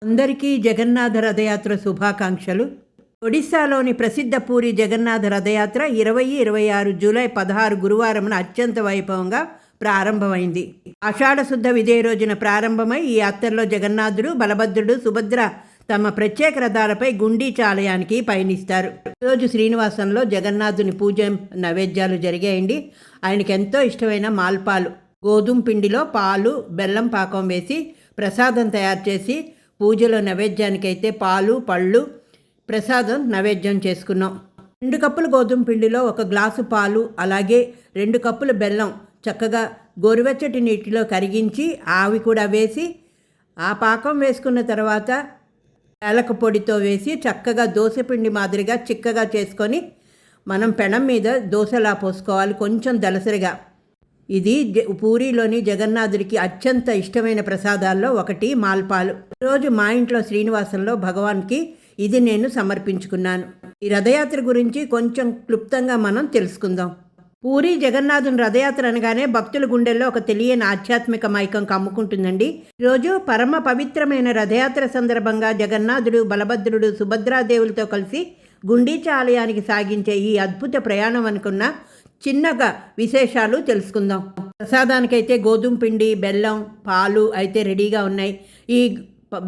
అందరికీ జగన్నాథ రథయాత్ర శుభాకాంక్షలు. ఒడిశాలోని ప్రసిద్ధ పూరి జగన్నాథ రథయాత్ర 2026 జూలై 16 గురువారమున అత్యంత వైభవంగా ప్రారంభమైంది. ఆషాఢ శుద్ధ విదే రోజున ప్రారంభమై ఈ యాత్రలో జగన్నాథుడు, బలభద్రుడు, సుభద్ర తమ ప్రత్యేక రథాలపై గుండీచా ఆలయానికి పయనిస్తారు. రోజు శ్రీనివాసంలో జగన్నాథుని పూజ నైవేద్యాలు జరిగాయండి. ఆయనకి ఎంతో ఇష్టమైన మాల్పాలు, గోధుమ పిండిలో పాలు, బెల్లం పాకం వేసి ప్రసాదం తయారు చేసి పూజలో నైవేద్యానికైతే పాలు, పళ్ళు, ప్రసాదం నైవేద్యం చేసుకున్నాం. 2 కప్పులు గోధుమ పిండిలో 1 గ్లాసు పాలు, అలాగే 2 కప్పులు బెల్లం చక్కగా గోరువెచ్చటి నీటిలో కరిగించి ఆవి కూడా వేసి ఆ పాకం వేసుకున్న తర్వాత యాలక పొడితో వేసి చక్కగా దోసపిండి మాదిరిగా చిక్కగా చేసుకొని మనం పెనం మీద దోశలా పోసుకోవాలి, కొంచెం దలసరిగా. ఇది పూరిలోని జగన్నాథుడికి అత్యంత ఇష్టమైన ప్రసాదాల్లో ఒకటి మాల్పాలు. రోజు మా ఇంట్లో శ్రీనివాసంలో భగవాన్కి ఇది నేను సమర్పించుకున్నాను. ఈ రథయాత్ర గురించి కొంచెం క్లుప్తంగా మనం తెలుసుకుందాం. పూరి జగన్నాథుని రథయాత్ర అనగానే భక్తుల గుండెల్లో ఒక తెలియని ఆధ్యాత్మిక మైకం కమ్ముకుంటుందండి. ఈరోజు పరమ పవిత్రమైన రథయాత్ర సందర్భంగా జగన్నాథుడు, బలభద్రుడు, సుభద్రాదేవులతో కలిసి గుండీచా ఆలయానికి సాగించే ఈ అద్భుత ప్రయాణం అనుకున్న చిన్నగా విశేషాలు తెలుసుకుందాం. ప్రసాదానికైతే గోధుమ పిండి, బెల్లం, పాలు అయితే రెడీగా ఉన్నాయి. ఈ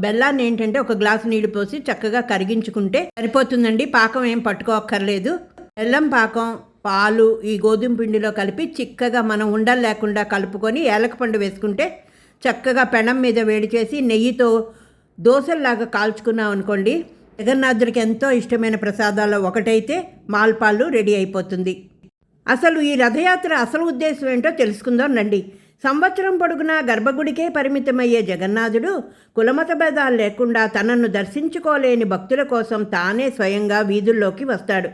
బెల్లాన్ని ఏంటంటే 1 గ్లాసు నీళ్లు పోసి చక్కగా కరిగించుకుంటే సరిపోతుందండి. పాకం ఏం పట్టుకోక్కర్లేదు. బెల్లం పాకం, పాలు ఈ గోధుమ పిండిలో కలిపి చిక్కగా మనం ఉండలు లేకుండా కలుపుకొని ఏలకపండు వేసుకుంటే చక్కగా పెనం మీద వేడి చేసి నెయ్యితో దోశల్లాగా కాల్చుకున్నాం అనుకోండి, జగన్నాథుడికి ఎంతో ఇష్టమైన ప్రసాదాల్లో ఒకటైతే మాల్పాలు రెడీ అయిపోతుంది. అసలు ఈ రథయాత్ర అసలు ఉద్దేశం ఏంటో తెలుసుకుందాం రండి. సంవత్సరం పొడుగునా గర్భగుడికే పరిమితమయ్యే జగన్నాథుడు కులమత భేదాలు లేకుండా తనను దర్శించుకోలేని భక్తుల కోసం తానే స్వయంగా వీధుల్లోకి వస్తాడు.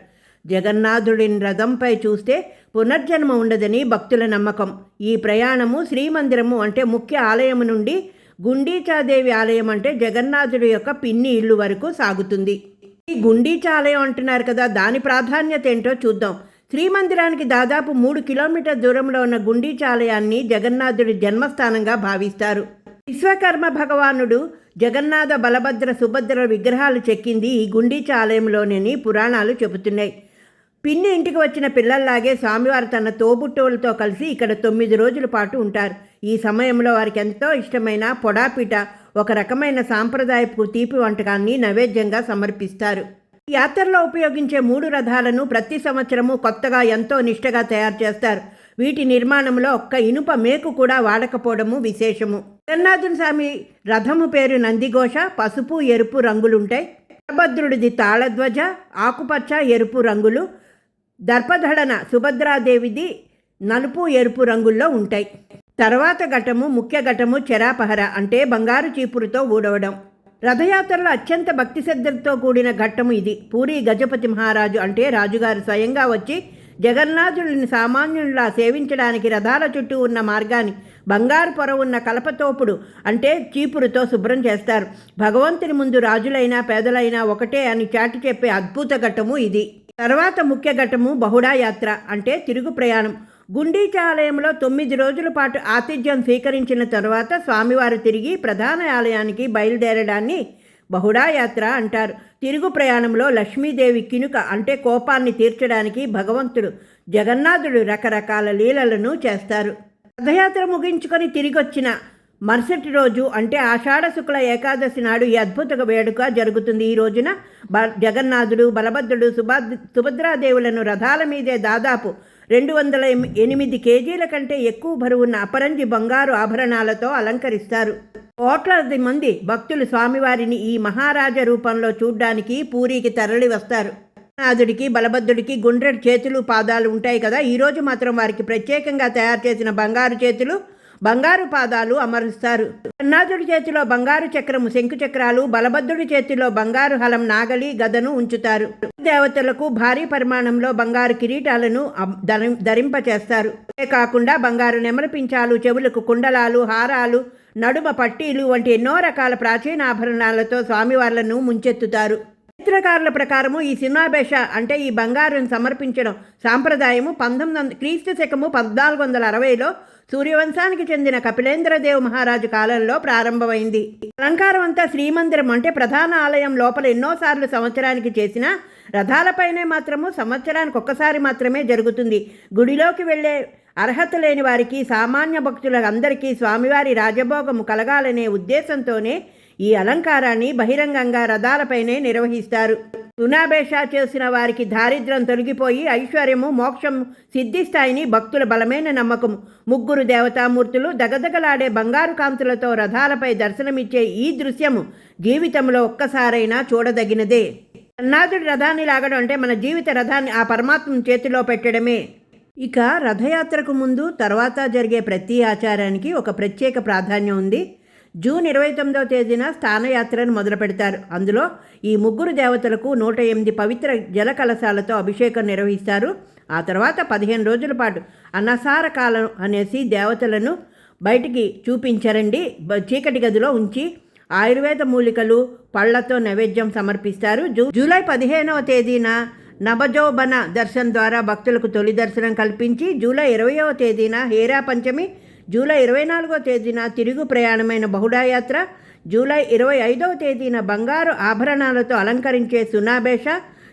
జగన్నాథుడిని రథంపై చూస్తే పునర్జన్మ ఉండదని భక్తుల నమ్మకం. ఈ ప్రయాణము శ్రీమందిరము అంటే ముఖ్య ఆలయము నుండి గుండీచాదేవి ఆలయం అంటే జగన్నాథుడి యొక్క పిన్ని ఇల్లు వరకు సాగుతుంది. ఈ గుండీచా ఆలయం అంటున్నారు కదా, దాని ప్రాధాన్యత ఏంటో చూద్దాం. శ్రీమందిరానికి దాదాపు 3 కిలోమీటర్ దూరంలో ఉన్న గుండీచా ఆలయాన్ని జగన్నాథుడి జన్మస్థానంగా భావిస్తారు. విశ్వకర్మ భగవానుడు జగన్నాథ, బలభద్ర, సుభద్ర విగ్రహాలు చెక్కింది ఈ గుండీచా ఆలయంలోనని పురాణాలు చెబుతున్నాయి. పిన్ని ఇంటికి వచ్చిన పిల్లల్లాగే స్వామివారు తన తోబుట్టువులతో కలిసి ఇక్కడ 9 రోజుల పాటు ఉంటారు. ఈ సమయంలో వారికి ఎంతో ఇష్టమైన పొడాపిట, ఒక రకమైన సాంప్రదాయపు తీపి వంటకాన్ని నైవేద్యంగా సమర్పిస్తారు. ఈ యాత్రలో ఉపయోగించే 3 రథాలను ప్రతి సంవత్సరము కొత్తగా ఎంతో నిష్టగా తయారు చేస్తారు. వీటి నిర్మాణంలో ఒక్క ఇనుప మేకు కూడా వాడకపోవడము విశేషము. జగన్నాథుని స్వామి రథము పేరు నందిఘోష, పసుపు, ఎరుపు రంగులుంటాయి. బలభద్రుడిది తాళధ్వజ, ఆకుపచ్చ, ఎరుపు రంగులు. దర్పధడన సుభద్రాదేవిది నలుపు, ఎరుపు రంగుల్లో ఉంటాయి. తర్వాత ఘటము, ముఖ్య ఘటము చెరాపహర అంటే బంగారు చీపురుతో ఊడవడం. రథయాత్రలో అత్యంత భక్తి శ్రద్ధలతో కూడిన ఘట్టము ఇది. పూరి గజపతి మహారాజు అంటే రాజుగారు స్వయంగా వచ్చి జగన్నాథుడిని సామాన్యుల్లా సేవించడానికి రథాల చుట్టూ ఉన్న మార్గాన్ని బంగారు పొర ఉన్న కలపతోపుడు అంటే చీపురుతో శుభ్రం చేస్తారు. భగవంతుని ముందు రాజులైనా పేదలైనా ఒకటే అని చాటి చెప్పే అద్భుత ఘట్టము ఇది. తర్వాత ముఖ్య ఘట్టము బహుడా యాత్ర అంటే తిరుగు ప్రయాణం. గుండీచా ఆలయంలో 9 రోజుల పాటు ఆతిథ్యం స్వీకరించిన తర్వాత స్వామివారు తిరిగి ప్రధాన ఆలయానికి బయలుదేరడాన్ని బహుడా యాత్ర అంటారు. తిరుగు ప్రయాణంలో లక్ష్మీదేవి కినుక అంటే కోపాన్ని తీర్చడానికి భగవంతుడు జగన్నాథుడు రకరకాల లీలలను చేస్తారు. రథయాత్ర ముగించుకొని తిరిగొచ్చిన మరుసటి రోజు అంటే ఆషాఢ శుక్ల ఏకాదశి నాడు ఈ అద్భుత వేడుక జరుగుతుంది. ఈ రోజున జగన్నాథుడు, బలభద్రుడు, సుభద్రాదేవులను రథాల మీదే దాదాపు 208 కేజీల కంటే ఎక్కువ బరువున్న అపరంజి బంగారు ఆభరణాలతో అలంకరిస్తారు. కోట్లాది మంది భక్తులు స్వామివారిని ఈ మహారాజ రూపంలో చూడ్డానికి పూరికి తరలి వస్తారు. జగన్నాథుడికి, బలభద్రుడికి గుండ్రటి చేతులు, పాదాలు ఉంటాయి కదా. ఈరోజు మాత్రం వారికి ప్రత్యేకంగా తయారు చేసిన బంగారు చేతులు, బంగారు పాదాలు అమరుస్తారు. జగన్నాథుడి చేతిలో బంగారు చక్రము, శంకు చక్రాలు, బలభద్రుడి చేతిలో బంగారు హలం, నాగలి, గదను ఉంచుతారు. దేవతలకు భారీ పరిమాణంలో బంగారు కిరీటాలను ధరింపచేస్తారు. ఇదే కాకుండా బంగారు నెమలి పించాలు, చెవులకు కుండలాలు, హారాలు, నడుమ పట్టీలు వంటి ఎన్నో రకాల ప్రాచీన ఆభరణాలతో స్వామివార్లను ముంచెత్తుతారు. చరిత్రకారుల ప్రకారము ఈ సినాబేష అంటే ఈ బంగారును సమర్పించడం సాంప్రదాయము 1900 క్రీస్తు శకము 1460లో సూర్యవంశానికి చెందిన కపిలేంద్రదేవ్ మహారాజు కాలంలో ప్రారంభమైంది. అలంకారం అంతా శ్రీమందిరం అంటే ప్రధాన ఆలయం లోపల ఎన్నోసార్లు సంవత్సరానికి చేసిన రథాలపైనే మాత్రము సంవత్సరానికి ఒక్కసారి మాత్రమే జరుగుతుంది. గుడిలోకి వెళ్ళే అర్హత లేని వారికి, సామాన్య భక్తులందరికీ స్వామివారి రాజభోగము కలగాలనే ఉద్దేశంతోనే ఈ అలంకారాన్ని బహిరంగంగా రథాలపైనే నిర్వహిస్తారు. సునాబేష చేసిన వారికి దారిద్ర్యం తొలగిపోయి ఐశ్వర్యము, మోక్షము సిద్ధిస్తాయని భక్తుల బలమైన నమ్మకం. ముగ్గురు దేవతామూర్తులు దగదగలాడే బంగారు కాంతులతో రథాలపై దర్శనమిచ్చే ఈ దృశ్యము జీవితంలో ఒక్కసారైనా చూడదగినదే. జగన్నాథుడి రథాన్ని లాగడం అంటే మన జీవిత రథాన్ని ఆ పరమాత్మ చేతిలో పెట్టడమే. ఇక రథయాత్రకు ముందు తర్వాత జరిగే ప్రతి ఆచారానికి ఒక ప్రత్యేక ప్రాధాన్యం ఉంది. జూన్ 29వ తేదీన స్థానయాత్రను మొదలు పెడతారు. అందులో ఈ ముగ్గురు దేవతలకు 108 పవిత్ర జల కలశాలతో అభిషేకం నిర్వహిస్తారు. ఆ తర్వాత 15 రోజుల పాటు అనసార కాలం అనేసి దేవతలను బయటికి చూపించరండి, చీకటి గదిలో ఉంచి ఆయుర్వేద మూలికలు, పళ్లతో నైవేద్యం సమర్పిస్తారు. జూలై 15వ తేదీన నవజోబన దర్శనం ద్వారా భక్తులకు తొలి దర్శనం కల్పించి, జూలై 20వ తేదీన హేరా పంచమి, జూలై 24వ తేదీన తిరుగు ప్రయాణమైన బహుడాయాత్ర, జూలై 25వ తేదీన బంగారు ఆభరణాలతో అలంకరించే సునాబేష,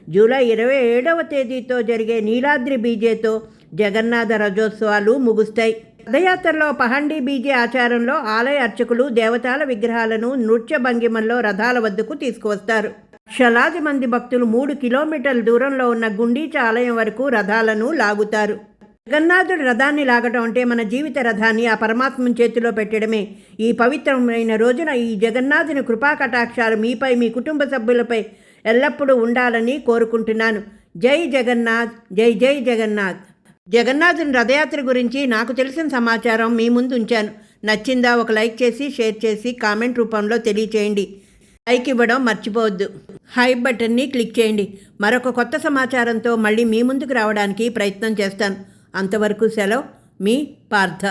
జూలై 27వ తేదీతో జరిగే నీలాద్రి బీజేతో జగన్నాథ రథోత్సవాలు ముగుస్తాయి. రథయాత్రలో పహండి బీజే ఆచారంలో ఆలయ అర్చకులు దేవతాల విగ్రహాలను నృత్య భంగిమల్లో రథాల వద్దకు తీసుకువస్తారు. లక్షలాది మంది భక్తులు 3 కిలోమీటర్ల దూరంలో ఉన్న గుండీచ ఆలయం వరకు రథాలను లాగుతారు. జగన్నాథుడి రథాన్ని లాగటం అంటే మన జీవిత రథాన్ని ఆ పరమాత్మ చేతిలో పెట్టడమే. ఈ పవిత్రమైన రోజున ఈ జగన్నాథుని కృపా కటాక్షాలు మీపై, మీ కుటుంబ సభ్యులపై ఎల్లప్పుడూ ఉండాలని కోరుకుంటున్నాను. జై జగన్నాథ్, జై జై జగన్నాథ్. జగన్నాథుని రథయాత్ర గురించి నాకు తెలిసిన సమాచారం మీ ముందు ఉంచాను. నచ్చిందా? ఒక లైక్ చేసి, షేర్ చేసి, కామెంట్ రూపంలో తెలియచేయండి. లైక్ ఇవ్వడం మర్చిపోవద్దు. హైప్ బటన్ని క్లిక్ చేయండి. మరొక కొత్త సమాచారంతో మళ్ళీ మీ ముందుకు రావడానికి ప్రయత్నం చేస్తాను. అంతవరకు సెలవు. మీ పార్థ.